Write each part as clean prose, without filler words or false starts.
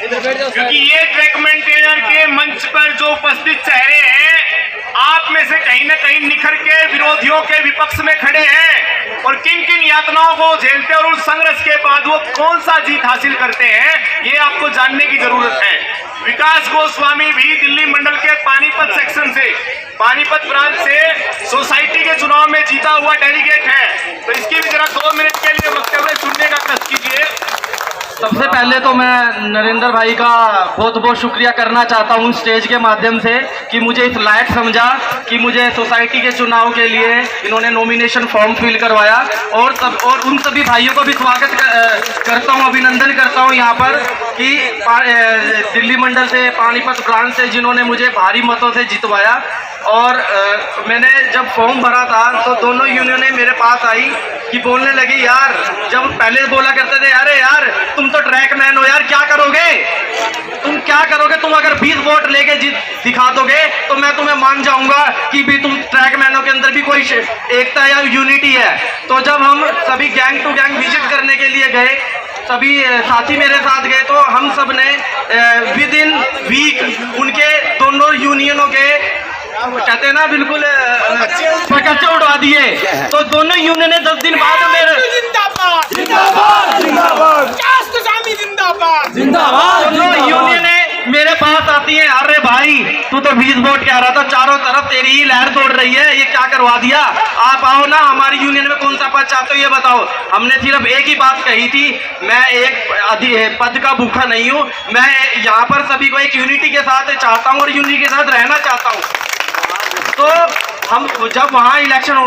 क्योंकि ये track maintainer के मंच पर जो उपस्थित चेहरे हैं, आप में से कहीं ना कहीं निखर के विरोधियों के विपक्ष में खड़े हैं और किन किन यातनाओं को झेलते और उस संघर्ष के बाद वो कौन सा जीत हासिल करते हैं, ये आपको जानने की जरूरत है। विकास गोस्वामी भी दिल्ली मंडल के पानीपत सेक्शन से, पानीपत ब्रांच से सोसाइटी के चुनाव में जीता हुआ डेलीगेट है, तो इसकी भी जरा 2 मिनट के लिए वक्तव्य सुनने का कष्ट कीजिए। सबसे पहले तो मैं नरेंद्र भाई का बहुत बहुत शुक्रिया करना चाहता हूं स्टेज के माध्यम से कि मुझे इस लायक समझा कि मुझे सोसाइटी के चुनाव के लिए इन्होंने नॉमिनेशन फॉर्म फिल करवाया और उन सभी भाइयों को भी स्वागत करता हूं, अभिनंदन करता हूं यहाँ पर कि दिल्ली मंडल से, पानीपत ब्रांच से जिन्होंने मुझे भारी मतों से जितवाया। और मैंने जब फॉर्म भरा था तो दोनों यूनियनें मेरे पास आई कि बोलने लगी, यार जब पहले बोला करते थे अरे यार तुम तो ट्रैक मैन हो यार, क्या करोगे तुम अगर 20 वोट लेके दिखा दोगे तो मैं तुम्हें मान जाऊंगा कि भी तुम ट्रैक मैनों के अंदर भी कोई एकता या यूनिटी है। तो जब हम सभी गैंग टू गैंग विजिट करने के लिए गए, सभी साथी मेरे साथ गए, तो हम सब ने विद इन वीक उनके दोनों यूनियनों के कहते हैं ना बिल्कुल पकच्चे उड़वा दिए। तो दोनों यूनियन ने 10 दिन बाद मेरे दोनों यूनियन मेरे पास आती है, अरे भाई तू तो 20 वोट कह रहा था, चारों तरफ तेरी ही लहर दौड़ रही है, ये क्या करवा दिया, आप आओ ना हमारी यूनियन में कौन सा पद चाहते हो ये बताओ। हमने सिर्फ एक ही बात कही थी, मैं एक पद का भूखा नहीं हूँ, मैं यहाँ पर सभी को एक यूनिटी के साथ चाहता हूँ और यूनिटी के साथ रहना चाहता हूँ। तो हम जब वहाँ इलेक्शन हो,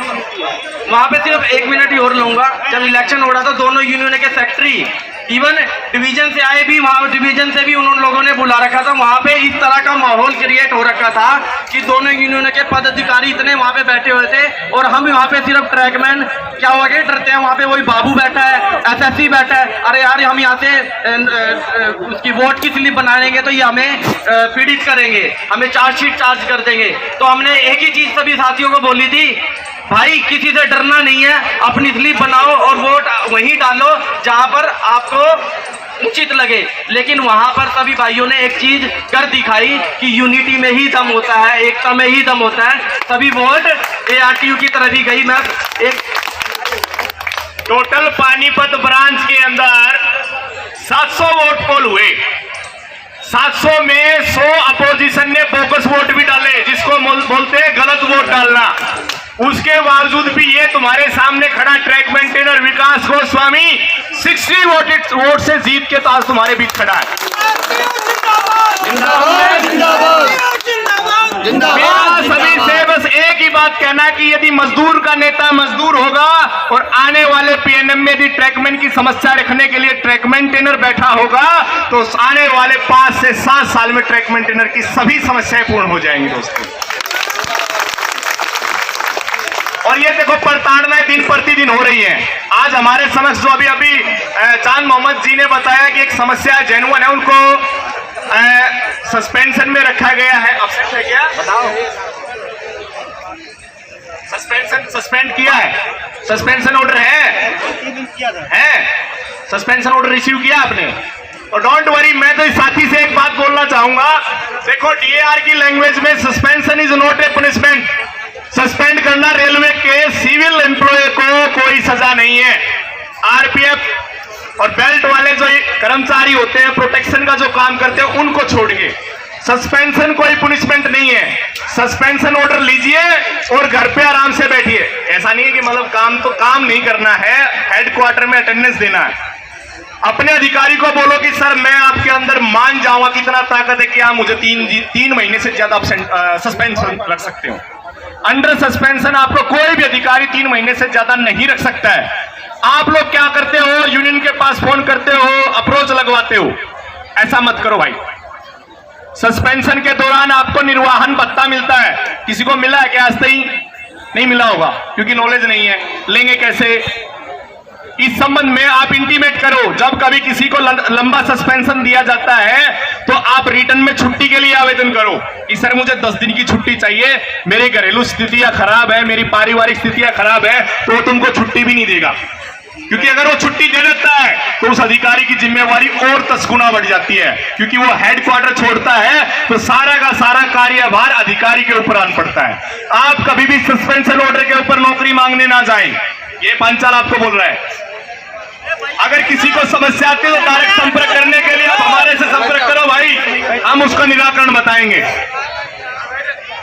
वहाँ पे सिर्फ 1 मिनट ही और लूँगा, जब इलेक्शन हो रहा था दोनों यूनियन के सेक्रेटरी इवन डिवीजन से आए भी, वहाँ डिवीजन से भी उन लोगों ने बुला रखा था। वहाँ पे इस तरह का माहौल क्रिएट हो रखा था कि दोनों यूनियन के पदाधिकारी इतने वहाँ पे बैठे हुए थे और हम वहाँ पे सिर्फ ट्रैकमैन क्या हो गए डरते हैं। वहाँ पे वही बाबू बैठा है, एसएससी बैठा है, अरे यार हम यहाँ से उसकी वोट की स्लिप बनाएंगे तो ये हमें पीड़ित करेंगे, हमें चार्जशीट चार्ज कर देंगे। तो हमने एक ही चीज़ सभी साथियों को बोली थी, भाई किसी से डरना नहीं है, अपनी स्लिप बनाओ और वोट वहीं डालो जहां पर आपको उचित लगे। लेकिन वहां पर सभी भाइयों ने एक चीज कर दिखाई कि यूनिटी में ही दम होता है, एकता में ही दम होता है। सभी वोट एआरटीयू की तरफ ही गई। मैं एक टोटल पानीपत ब्रांच के अंदर 700 वोट पोल हुए, 700 में 100 अपोजिशन ने बोगस वोट भी डाले, जिसको बोलते हैं गलत वोट डालना। उसके बावजूद भी ये तुम्हारे सामने खड़ा ट्रैक मेंटेनर विकास गोस्वामी 60 वोट से जीत के ताज तुम्हारे बीच खड़ा है। मेरा सभी से बस एक ही बात कहना है कि यदि मजदूर का नेता मजदूर होगा और आने वाले पीएनएम में यदि ट्रैकमैन की समस्या रखने के लिए ट्रैक मेंटेनर बैठा होगा तो आने वाले 5 से 7 साल में ट्रैक मेंटेनर की सभी समस्याएं पूर्ण हो जाएंगी दोस्तों। और ये देखो प्रताड़नाएं दिन प्रतिदिन हो रही हैं। आज हमारे समक्ष जो अभी चांद मोहम्मद जी ने बताया कि एक समस्या जेन्युइन है, उनको सस्पेंशन में रखा गया है। अपसेट है क्या बताओ? सस्पेंड किया है, सस्पेंशन ऑर्डर है, सस्पेंशन ऑर्डर रिसीव किया आपने। और डोंट वरी, मैं तो इस साथी से एक बात बोलना चाहूंगा, देखो डीएआर की लैंग्वेज में suspension is not a punishment. Suspend करना रेलवे के सिविल एम्प्लॉय को कोई सजा नहीं है। आरपीएफ और बेल्ट वाले जो कर्मचारी होते हैं, प्रोटेक्शन का जो काम करते हैं, उनको छोड़ के सस्पेंशन कोई पुनिशमेंट नहीं है। सस्पेंशन ऑर्डर लीजिए और घर पे आराम से बैठिए। ऐसा नहीं है कि मतलब काम नहीं करना है, हेडक्वार्टर में अटेंडेंस देना है। अपने अधिकारी को बोलो कि सर मैं आपके अंदर मान जाऊंगा, कितना ताकत है कि आप मुझे 3 महीने से ज्यादा सस्पेंशन रख सकते हो। अंडर सस्पेंशन आपको कोई भी अधिकारी 3 महीने से ज्यादा नहीं रख सकता है। आप लोग क्या करते हो, यूनियन के पास फोन करते हो, अप्रोच लगवाते हो, ऐसा मत करो भाई। सस्पेंशन के दौरान आपको निर्वाहन भत्ता मिलता है, किसी को मिला है क्या आज तक? नहीं मिला होगा क्योंकि नॉलेज नहीं है, लेंगे कैसे? इस संबंध में आप इंटीमेट करो। जब कभी किसी को लंबा सस्पेंशन दिया जाता है तो आप रिटर्न में छुट्टी के लिए आवेदन करो कि सर मुझे 10 दिन की छुट्टी चाहिए, मेरी घरेलू स्थितियां खराब है, मेरी पारिवारिक स्थितियां खराब है, तो तुमको छुट्टी भी नहीं देगा। क्योंकि अगर वो छुट्टी दे देता है तो उस अधिकारी की जिम्मेवारी और 10 गुना बढ़ जाती है, क्योंकि वो हेडक्वार्टर छोड़ता है तो सारा का सारा कार्यभार अधिकारी के ऊपर आन पड़ता है। आप कभी भी सस्पेंशन ऑर्डर के ऊपर नौकरी मांगने ना जाएं, ये पांचाल आपको बोल रहा है। अगर किसी को समस्या आती है तो डायरेक्ट संपर्क करने के लिए आप हमारे से संपर्क करो भाई, हम उसका निराकरण बताएंगे।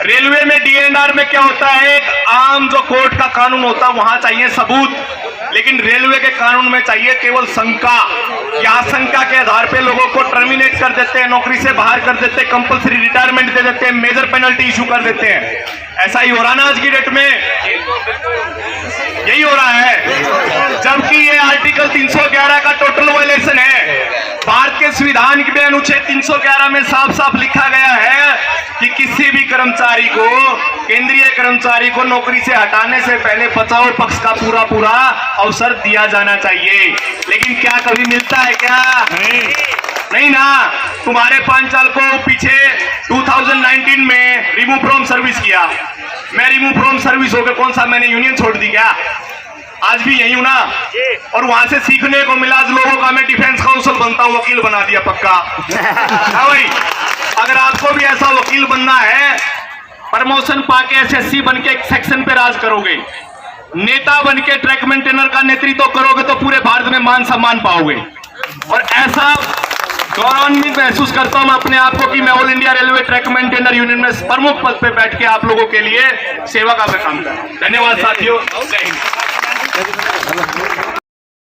रेलवे में डीएनआर में क्या होता है, एक आम जो कोर्ट का कानून होता है वहां चाहिए सबूत, लेकिन रेलवे के कानून में चाहिए केवल शंका। या शंका के आधार पे लोगों को टर्मिनेट कर देते हैं, नौकरी से बाहर कर देते हैं, कंपलसरी रिटायरमेंट दे देते हैं, मेजर पेनल्टी इशू कर देते हैं। ऐसा ही हो रहा ना आज की डेट में, यही हो रहा है। जबकि ये आर्टिकल 311 का टोटल वायलेशन है। भारत के संविधान के अनुच्छेद 311 में साफ साफ लिखा गया है कि किसी भी कर्मचारी को, केंद्रीय कर्मचारी को नौकरी से हटाने से पहले बचाव पक्ष का पूरा पूरा अवसर दिया जाना चाहिए। लेकिन क्या कभी मिलता है क्या? नहीं ना। तुम्हारे पांचाल को पीछे 2019 में रिमूव फ्रॉम सर्विस किया, मैं रिमूव फ्रॉम सर्विस होकर कौन सा मैंने यूनियन छोड़ दी क्या? आज भी यही हूं ना। और वहां से सीखने को मिला आज लोगों का, मैं डिफेंस काउंसिल बनता हूं, वकील बना दिया पक्का। हाँ भाई, अगर आपको भी ऐसा वकील बनना है, प्रमोशन पाके एसएससी बन के एक सेक्शन पे राज करोगे, नेता बन के ट्रैक मेंटेनर का नेतृत्व करोगे तो पूरे भारत में मान सम्मान पाओगे। और ऐसा गौरवान्वित महसूस करता हूं मैं अपने आप को कि मैं all India railway track maintainer union में प्रमुख पद पे बैठ के आप लोगों के लिए सेवा का काम कर रहा हूं। धन्यवाद साथियों, जय हिंद।